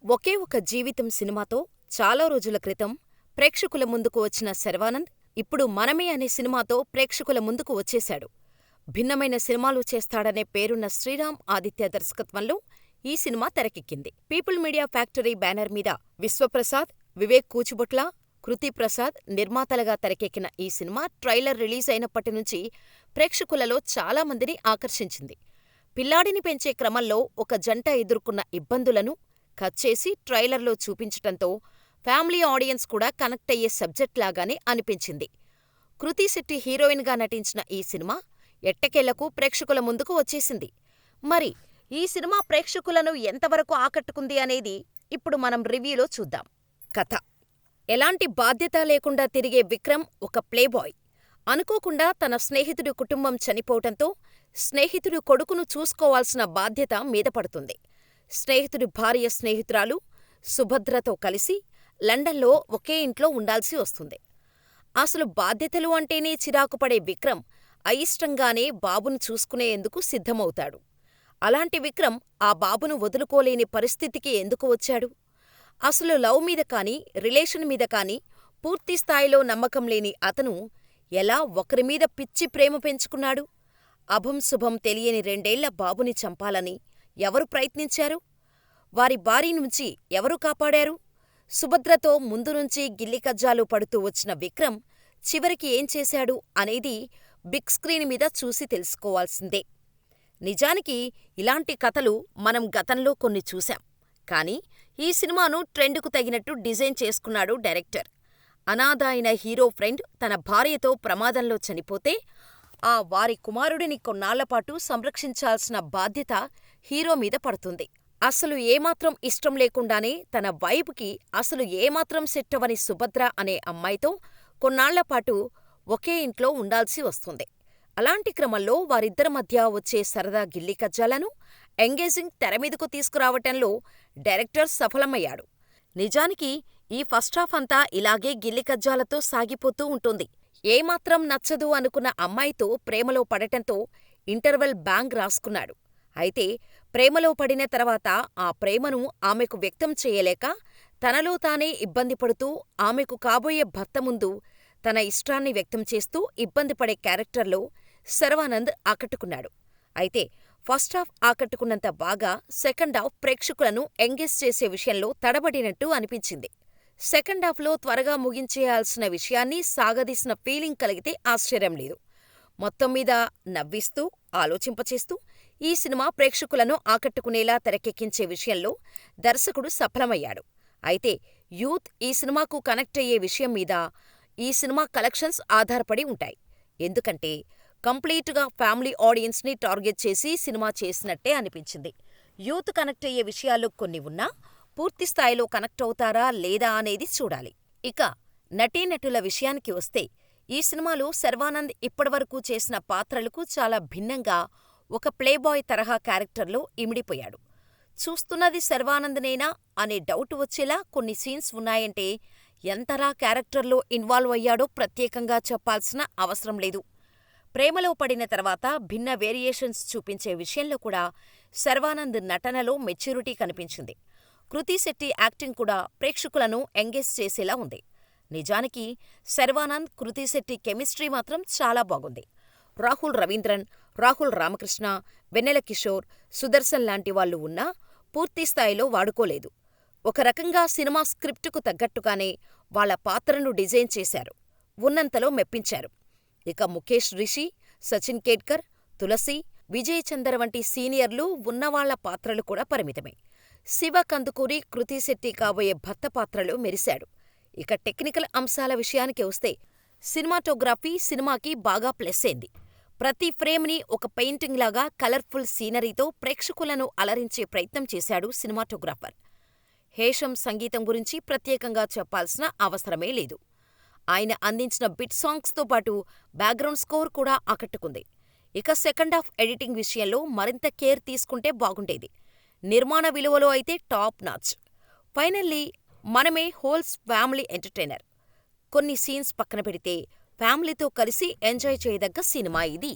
ఒకే ఒక జీవితం సినిమాతో చాలా రోజుల క్రితం ప్రేక్షకుల ముందుకు వచ్చిన శర్వానంద్ ఇప్పుడు మనమే అనే సినిమాతో ప్రేక్షకుల ముందుకు వచ్చేశాడు. భిన్నమైన సినిమాలు చేస్తాడనే పేరున్న శ్రీరామ్ ఆదిత్య దర్శకత్వంలో ఈ సినిమా తెరకెక్కింది. పీపుల్ మీడియా ఫ్యాక్టరీ బ్యానర్ మీద విశ్వప్రసాద్, వివేక్ కూచిభొట్ల, కృతి ప్రసాద్ నిర్మాతలుగా తెరకెక్కిన ఈ సినిమా ట్రైలర్ రిలీజ్ అయినప్పటినుంచి ప్రేక్షకులలో చాలా మందిని ఆకర్షించింది. పిల్లాడిని పెంచే క్రమంలో ఒక జంట ఎదుర్కొన్న ఇబ్బందులను కట్ చేసి ట్రైలర్లో చూపించటంతో ఫ్యామిలీ ఆడియన్స్ కూడా కనెక్ట్ అయ్యే సబ్జెక్ట్ లాగానే అనిపించింది. కృతి శెట్టి హీరోయిన్గా నటించిన ఈ సినిమా ఎట్టకేలకు ప్రేక్షకుల ముందుకు వచ్చేసింది. మరి ఈ సినిమా ప్రేక్షకులను ఎంతవరకు ఆకట్టుకుంది అనేది ఇప్పుడు మనం రివ్యూలో చూద్దాం. కథ: ఎలాంటి బాధ్యత లేకుండా తిరిగే విక్రమ్ ఒక ప్లేబాయ్. అనుకోకుండా తన స్నేహితుడి కుటుంబం చనిపోవటంతో స్నేహితుడి కొడుకును చూసుకోవాల్సిన బాధ్యత మీద పడుతుంది. స్నేహితుడి భార్య స్నేహితురాలు సుభద్రతో కలిసి లండన్లో ఒకే ఇంట్లో ఉండాల్సి వస్తుంది. అసలు బాధ్యతలు అంటేనే చిరాకుపడే విక్రమ్ అయిష్టంగానే బాబును చూసుకునేందుకు సిద్ధమవుతాడు. అలాంటి విక్రమ్ ఆ బాబును వదులుకోలేని పరిస్థితికి ఎందుకు వచ్చాడు? అసలు లవ్ మీద కానీ, రిలేషన్ మీద కానీ పూర్తిస్థాయిలో నమ్మకం లేని అతను ఎలా ఒకరిమీద పిచ్చి ప్రేమ పెంచుకున్నాడు? అభం శుభం తెలియని 2 ఏళ్ల బాబుని చంపాలని ఎవరు ప్రయత్నించారు? వారి బారి నుంచి ఎవరు కాపాడారు? సుభద్రతో ముందునుంచి గిల్లికజ్జాలు పడుతూ వచ్చిన విక్రమ్ చివరికి ఏం చేశాడు అనేది బిగ్ స్క్రీన్ మీద చూసి తెలుసుకోవాల్సిందే. నిజానికి ఇలాంటి కథలు మనం గతంలో కొన్ని చూశాం. కానీ ఈ సినిమాను ట్రెండుకు తగినట్టు డిజైన్ చేసుకున్నాడు డైరెక్టర్. అనాథ అయిన హీరో ఫ్రెండ్ తన భార్యతో ప్రమాదంలో చనిపోతే వారి కుమారుడిని కొన్నాళ్లపాటు సంరక్షించాల్సిన బాధ్యత హీరో మీద పడుతుంది. అసలు ఏమాత్రం ఇష్టం లేకుండానే తన వైఫ్కి అసలు ఏమాత్రం సెట్ అవ్వని సుభద్ర అనే అమ్మాయితో కొన్నాళ్లపాటు ఒకే ఇంట్లో ఉండాల్సి వస్తుంది. అలాంటి క్రమంలో వారిద్దరి మధ్య వచ్చే సరదా గిల్లికజ్జాలను ఎంగేజింగ్ తెరమీదకు తీసుకురావటంలో డైరెక్టర్ సఫలమయ్యాడు. నిజానికి ఈ ఫస్ట్ హాఫ్ అంతా ఇలాగే గిల్లికజ్జాలతో సాగిపోతూ ఉంటుంది. ఏమాత్రం నచ్చదు అనుకున్న అమ్మాయితో ప్రేమలో పడటంతో ఇంటర్వెల్ బ్యాంగ్ రాసుకున్నాడు. అయితే ప్రేమలో పడిన తర్వాత ఆ ప్రేమను ఆమెకు వ్యక్తం చేయలేక తనలో తానే ఇబ్బంది పడుతూ ఆమెకు కాబోయే భర్త ముందు తన ఇష్టాన్ని వ్యక్తం చేస్తూ ఇబ్బంది పడే క్యారెక్టర్లో శర్వానంద్ ఆకట్టుకున్నాడు. అయితే ఫస్ట్ హాఫ్ ఆకట్టుకున్నంత బాగా సెకండ్ హాఫ్ ప్రేక్షకులను ఎంగేజ్ చేసే విషయంలో తడబడినట్టు అనిపించింది. సెకండ్ హాఫ్లో త్వరగా ముగించేయాల్సిన విషయాన్ని సాగదీసిన ఫీలింగ్ కలిగితే ఆశ్చర్యం లేదు. మొత్తం మీద నవ్విస్తూ, ఆలోచింపచేస్తూ ఈ సినిమా ప్రేక్షకులను ఆకట్టుకునేలా తెరకెక్కించే విషయంలో దర్శకుడు సఫలమయ్యాడు. అయితే యూత్ ఈ సినిమాకు కనెక్ట్ అయ్యే విషయం మీద ఈ సినిమా కలెక్షన్స్ ఆధారపడి ఉంటాయి. ఎందుకంటే కంప్లీట్గా ఫ్యామిలీ ఆడియన్స్ని టార్గెట్ చేసి సినిమా చేసినట్టే అనిపించింది. యూత్ కనెక్ట్ అయ్యే విషయాలు కొన్ని ఉన్నా పూర్తిస్థాయిలో కనెక్ట్ అవుతారా లేదా అనేది చూడాలి. ఇక నటీనటుల విషయానికి వస్తే ఈ సినిమాలో శర్వానంద్ ఇప్పటివరకు చేసిన పాత్రలకు చాలా భిన్నంగా ఒక ప్లేబాయ్ తరహా క్యారెక్టర్లో ఇమిడిపోయాడు. చూస్తున్నది శర్వానంద్నేనా అనే డౌట్ వచ్చేలా కొన్ని సీన్స్ ఉన్నాయంటే ఎంతలా క్యారెక్టర్లో ఇన్వాల్వ్ అయ్యాడో ప్రత్యేకంగా చెప్పాల్సిన అవసరం లేదు. ప్రేమలో పడిన తర్వాత భిన్న వేరియేషన్స్ చూపించే విషయంలో కూడా శర్వానంద్ నటనలో మెచ్యూరిటీ కనిపించింది. కృతి శెట్టి యాక్టింగ్ కూడా ప్రేక్షకులను ఎంగేజ్ చేసేలా ఉంది. నిజానికి శర్వానంద్, కృతి శెట్టి కెమిస్ట్రీ మాత్రం చాలా బాగుంది. రాహుల్ రవీంద్రన్, రాహుల్ రామకృష్ణ, వెన్నెల కిషోర్, సుదర్శన్ లాంటి వాళ్లు ఉన్నా పూర్తిస్థాయిలో వాడుకోలేదు. ఒక రకంగా సినిమా స్క్రిప్టుకు తగ్గట్టుగానే వాళ్ల పాత్రను డిజైన్ చేశారు. ఉన్నంతలో మెప్పించారు. ఇక ముఖేష్ రిషి, సచిన్ కేడ్కర్, తులసి, విజయ్ చందర్ వంటి సీనియర్లు ఉన్నవాళ్ల పాత్రలు కూడా పరిమితమే. శివ కందుకూరి, కృతి శెట్టి కాబోయే భర్త పాత్రలో మెరిశాడు. ఇక టెక్నికల్ అంశాల విషయానికి వస్తే సినిమాటోగ్రఫీ సినిమాకి బాగా ప్లస్ అయింది. ప్రతి ఫ్రేమ్ని ఒక పెయింటింగ్ లాగా కలర్ఫుల్ సీనరీతో ప్రేక్షకులను అలరించే ప్రయత్నం చేశాడు సినిమాటోగ్రాఫర్. హేషం సంగీతం గురించి ప్రత్యేకంగా చెప్పాల్సిన అవసరమే లేదు. ఆయన అందించిన బిట్ సాంగ్స్తో పాటు బ్యాక్గ్రౌండ్ స్కోర్ కూడా ఆకట్టుకుంది. ఇక సెకండ్ హాఫ్ ఎడిటింగ్ విషయంలో మరింత కేర్ తీసుకుంటే బాగుండేది. నిర్మాణ విలువలో అయితే టాప్ నాచ్. ఫైనల్లీ మనమే హోల్స్ ఫ్యామిలీ ఎంటర్టైనర్. కొన్ని సీన్స్ పక్కన పెడితే ఫ్యామిలీతో కలిసి ఎంజాయ్ చేయదగ్గ సినిమా ఇది.